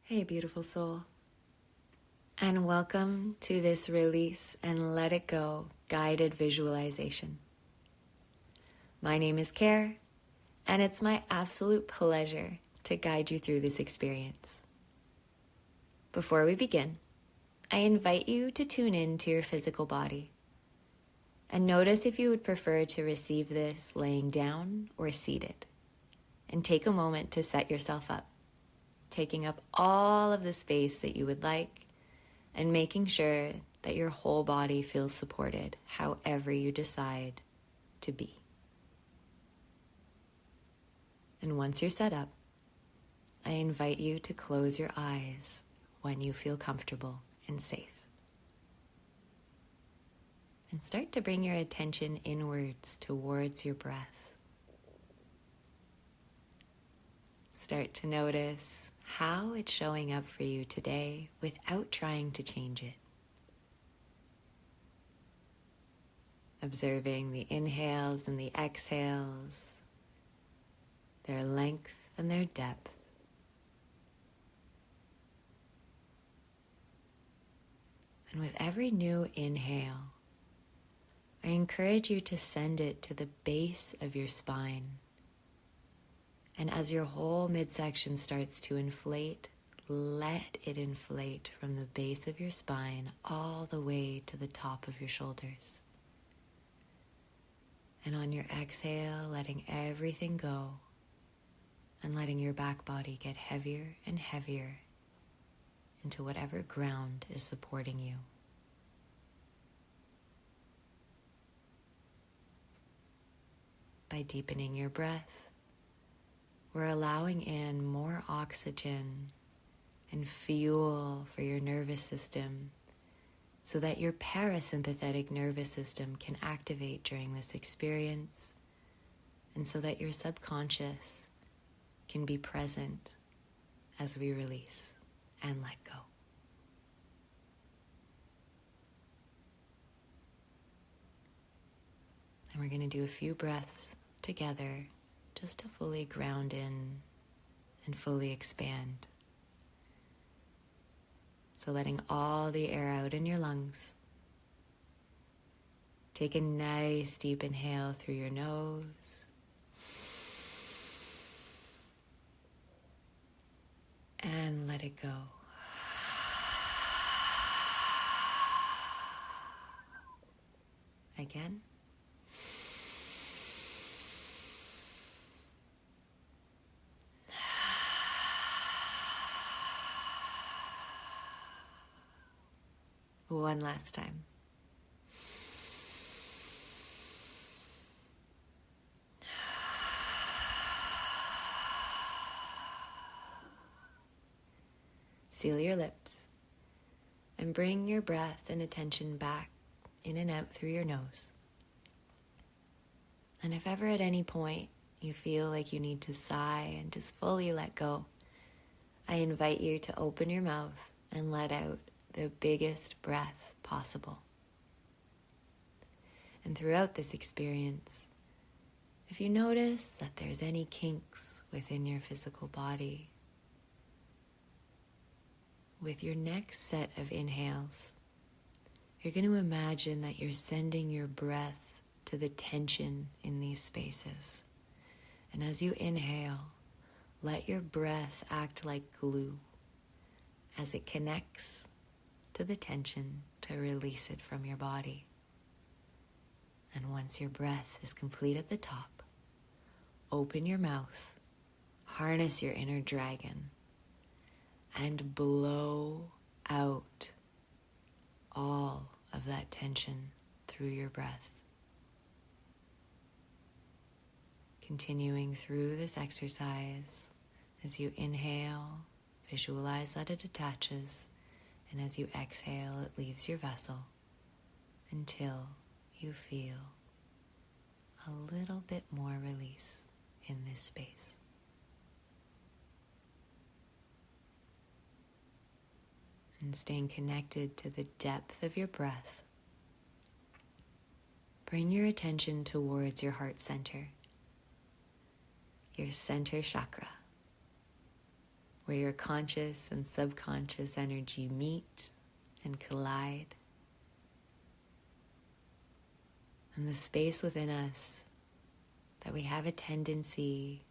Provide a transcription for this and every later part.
Hey, beautiful soul, and welcome to this release and let it go guided visualization. My name is Care, and it's my absolute pleasure to guide you through this experience. Before we begin, I invite you to tune in to your physical body and notice if you would prefer to receive this laying down or seated, and take a moment to set yourself up, taking up all of the space that you would like and making sure that your whole body feels supported however you decide to be. And once you're set up, I invite you to close your eyes when you feel comfortable and safe. And start to bring your attention inwards towards your breath. Start to notice how it's showing up for you today without trying to change it. Observing the inhales and the exhales, their length and their depth. And with every new inhale, I encourage you to send it to the base of your spine. And as your whole midsection starts to inflate, let it inflate from the base of your spine all the way to the top of your shoulders. And on your exhale, letting everything go and letting your back body get heavier and heavier into whatever ground is supporting you. By deepening your breath, we're allowing in more oxygen and fuel for your nervous system so that your parasympathetic nervous system can activate during this experience, and so that your subconscious can be present as we release and let go. And we're going to do a few breaths together just to fully ground in and fully expand. So letting all the air out in your lungs. Take a nice deep inhale through your nose. And let it go. Again. One last time. Seal your lips and bring your breath and attention back in and out through your nose. And if ever at any point you feel like you need to sigh and just fully let go, I invite you to open your mouth and let out the biggest breath possible. And throughout this experience, if you notice that there's any kinks within your physical body, with your next set of inhales, you're going to imagine that you're sending your breath to the tension in these spaces. And as you inhale, let your breath act like glue as it connects to the tension to release it from your body. And once your breath is complete at the top, open your mouth, harness your inner dragon, and blow out all of that tension through your breath. Continuing through this exercise, as you inhale, visualize that it attaches, and as you exhale, it leaves your vessel until you feel a little bit more release in this space. And staying connected to the depth of your breath, bring your attention towards your heart center, your center chakra, where your conscious and subconscious energy meet and collide. And the space within us that we have a tendency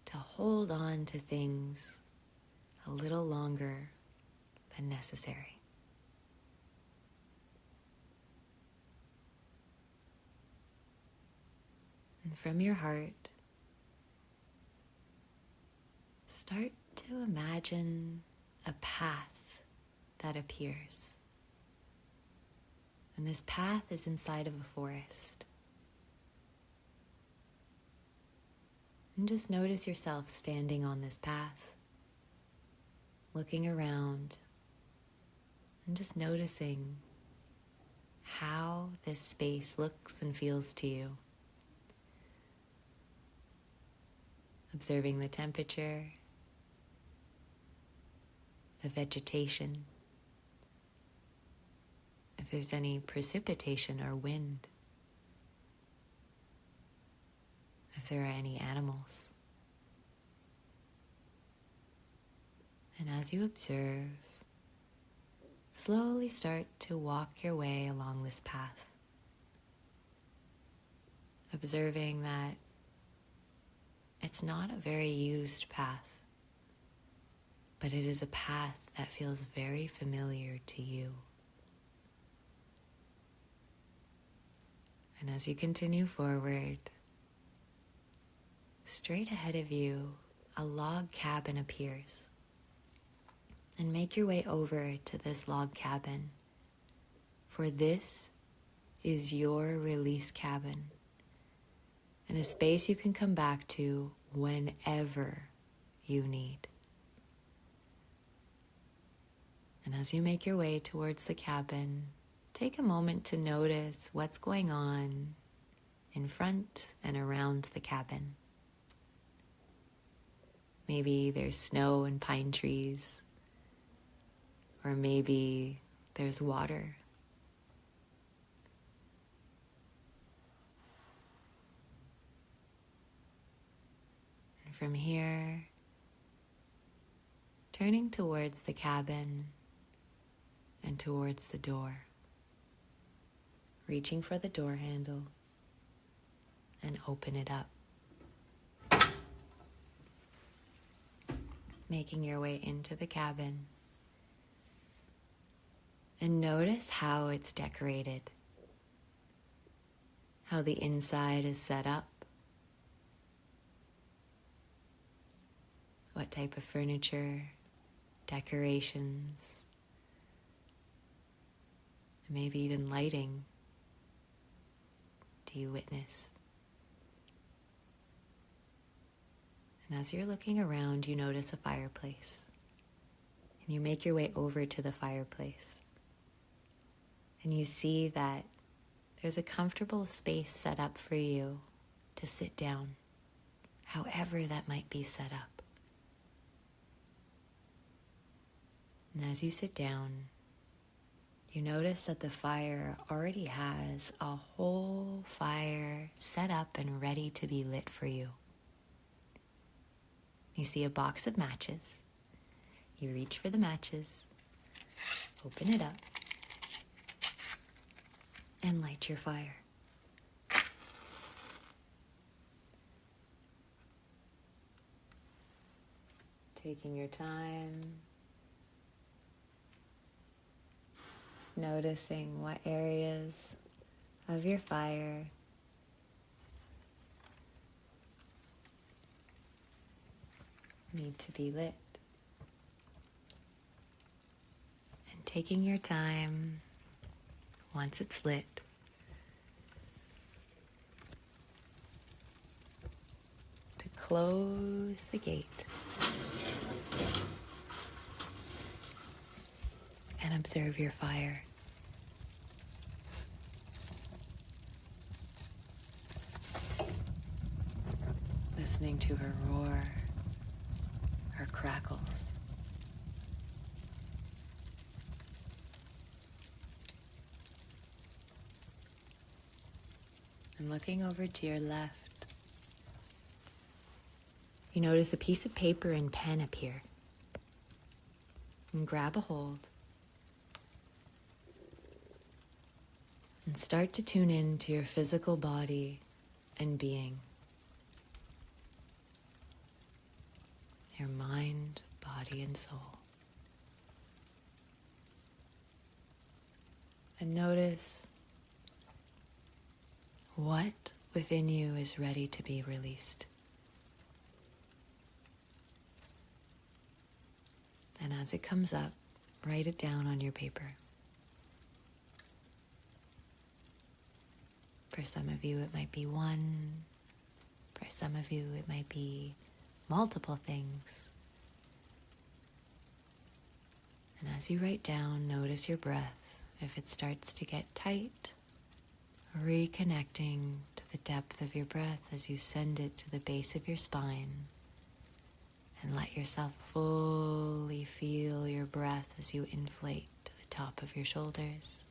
to hold on to things a little longer than necessary. And from your heart, start to imagine a path that appears. And this path is inside of a forest. And just notice yourself standing on this path, looking around, and just noticing how this space looks and feels to you. Observing the temperature, the vegetation, if there's any precipitation or wind, if there are any animals. And as you observe, slowly start to walk your way along this path, observing that it's not a very used path, but it is a path that feels very familiar to you. And as you continue forward, straight ahead of you, a log cabin appears. And make your way over to this log cabin, for this is your release cabin, and a space you can come back to whenever you need. And as you make your way towards the cabin, take a moment to notice what's going on in front and around the cabin. Maybe there's snow and pine trees, or maybe there's water. And from here, turning towards the cabin and towards the door, reaching for the door handle and open it up. Making your way into the cabin. And notice how it's decorated, how the inside is set up, what type of furniture, decorations, maybe even lighting do you witness. And as you're looking around, you notice a fireplace, and you make your way over to the fireplace. And you see that there's a comfortable space set up for you to sit down, however that might be set up. And as you sit down, you notice that the fire already has a whole fire set up and ready to be lit for you. You see a box of matches. You reach for the matches, open it up, and light your fire. Taking your time, noticing what areas of your fire need to be lit. And taking your time, once it's lit, to close the gate and observe your fire. Listening to her roar, her crackles. And looking over to your left, you notice a piece of paper and pen appear. and grab a hold and start to tune in to your physical body and being. Your mind, body, and soul. And notice what within you is ready to be released. And as it comes up, write it down on your paper. For some of you, it might be one. For some of you, it might be multiple things. And as you write down, notice your breath. If it starts to get tight, reconnecting to the depth of your breath as you send it to the base of your spine. And let yourself fully feel your breath as you inflate to the top of your shoulders.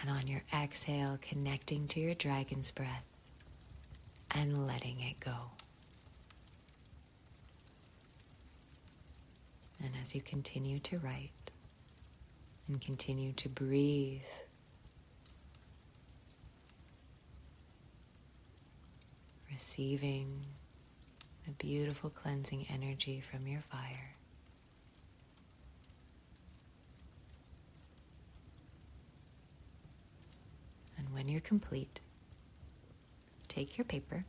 And on your exhale, connecting to your dragon's breath and letting it go. And as you continue to write and continue to breathe, receiving the beautiful cleansing energy from your fire, and when you're complete, take your paper.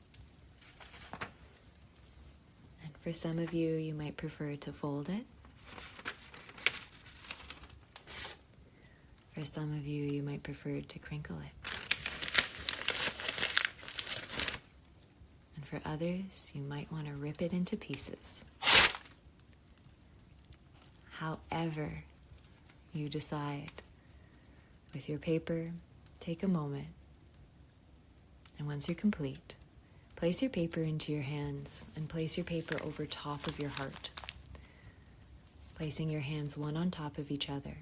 And for some of you, you might prefer to fold it. For some of you, you might prefer to crinkle it. And for others, you might want to rip it into pieces. However you decide, with your paper, take a moment. And once you're complete, place your paper into your hands and place your paper over top of your heart, placing your hands one on top of each other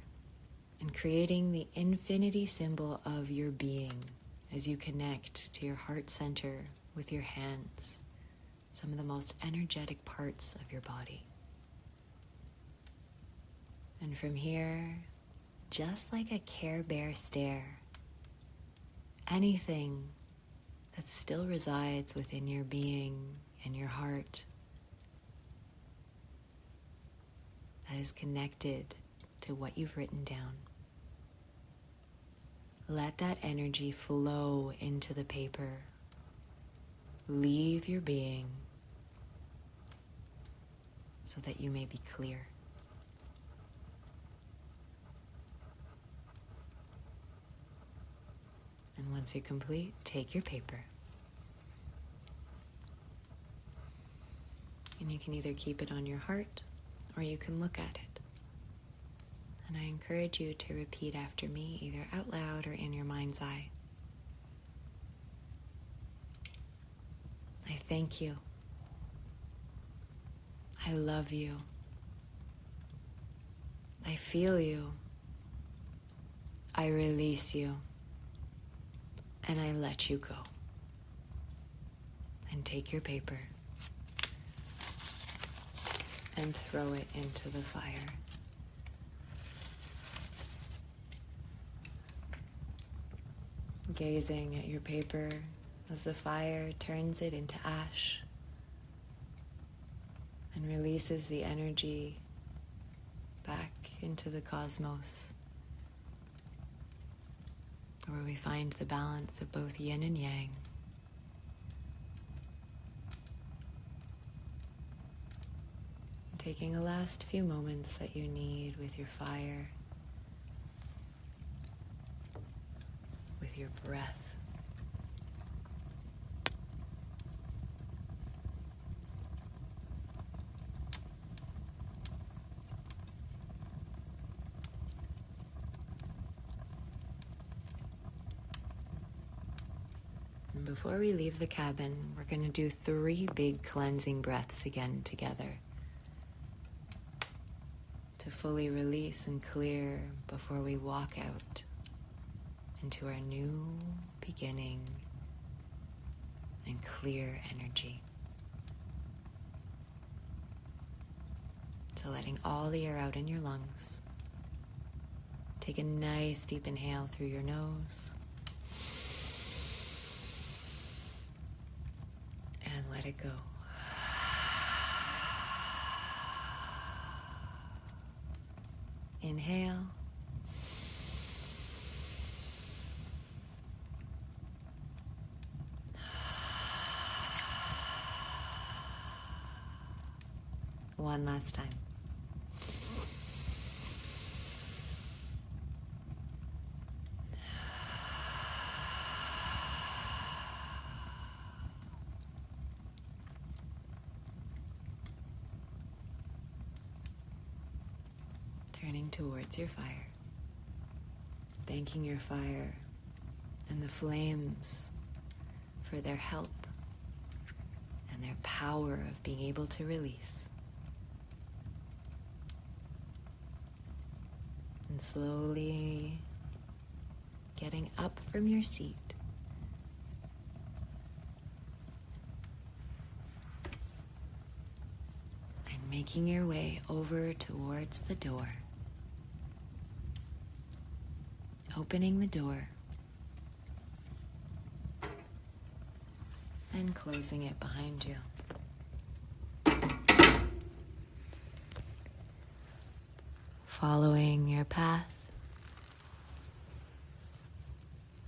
and creating the infinity symbol of your being as you connect to your heart center with your hands, some of the most energetic parts of your body. And from here, just like a Care Bear stare, anything that still resides within your being and your heart that is connected to what you've written down, let that energy flow into the paper. Leave your being so that you may be clear. And once you're complete, take your paper. And you can either keep it on your heart or you can look at it. And I encourage you to repeat after me, either out loud or in your mind's eye. I thank you. I love you. I feel you. I release you. And I let you go. And take your paper and throw it into the fire. Gazing at your paper as the fire turns it into ash and releases the energy back into the cosmos, where we find the balance of both yin and yang. And taking the last few moments that you need with your fire, with your breath. And before we leave the cabin, we're going to do 3 big cleansing breaths again together to fully release and clear before we walk out into our new beginning and clear energy. So to letting all the air out in your lungs. Take a nice deep inhale through your nose. And let it go. Inhale. One last time. Turning towards your fire, thanking your fire and the flames for their help and their power of being able to release. And slowly getting up from your seat. And making your way over towards the door. Opening the door. And closing it behind you. Following your path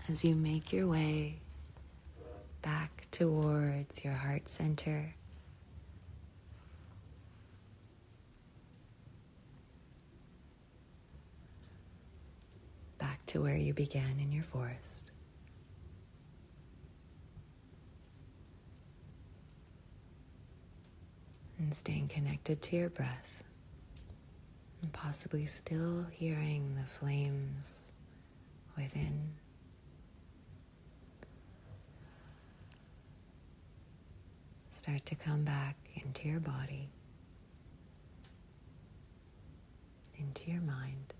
as you make your way back towards your heart center. Back to where you began in your forest. And staying connected to your breath. And possibly still hearing the flames within. Start to come back into your body, into your mind,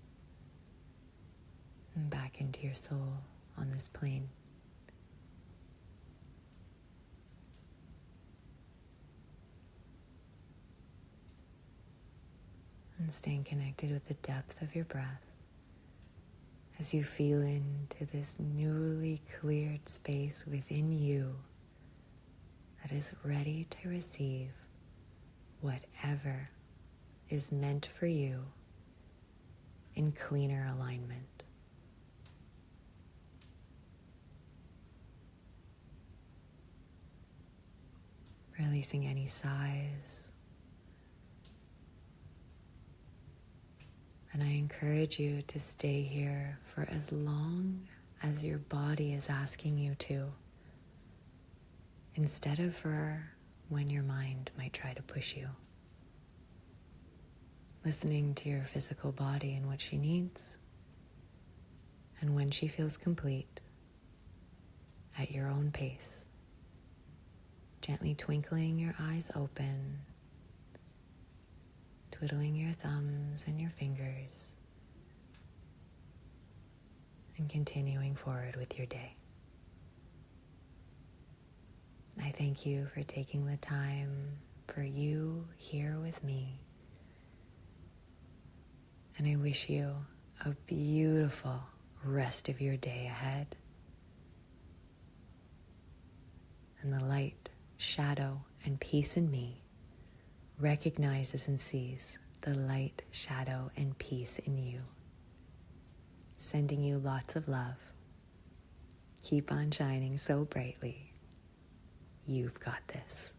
and back into your soul on this plane. And staying connected with the depth of your breath as you feel into this newly cleared space within you that is ready to receive whatever is meant for you in cleaner alignment. Releasing any sighs. And I encourage you to stay here for as long as your body is asking you to, instead of for when your mind might try to push you. Listening to your physical body and what she needs, and when she feels complete, at your own pace. Gently twinkling your eyes open, twiddling your thumbs and your fingers, and continuing forward with your day. I thank you for taking the time for you here with me, and I wish you a beautiful rest of your day ahead. And the light, shadow, and peace in me recognizes and sees the light, shadow, and peace in you. Sending you lots of love. Keep on shining so brightly. You've got this.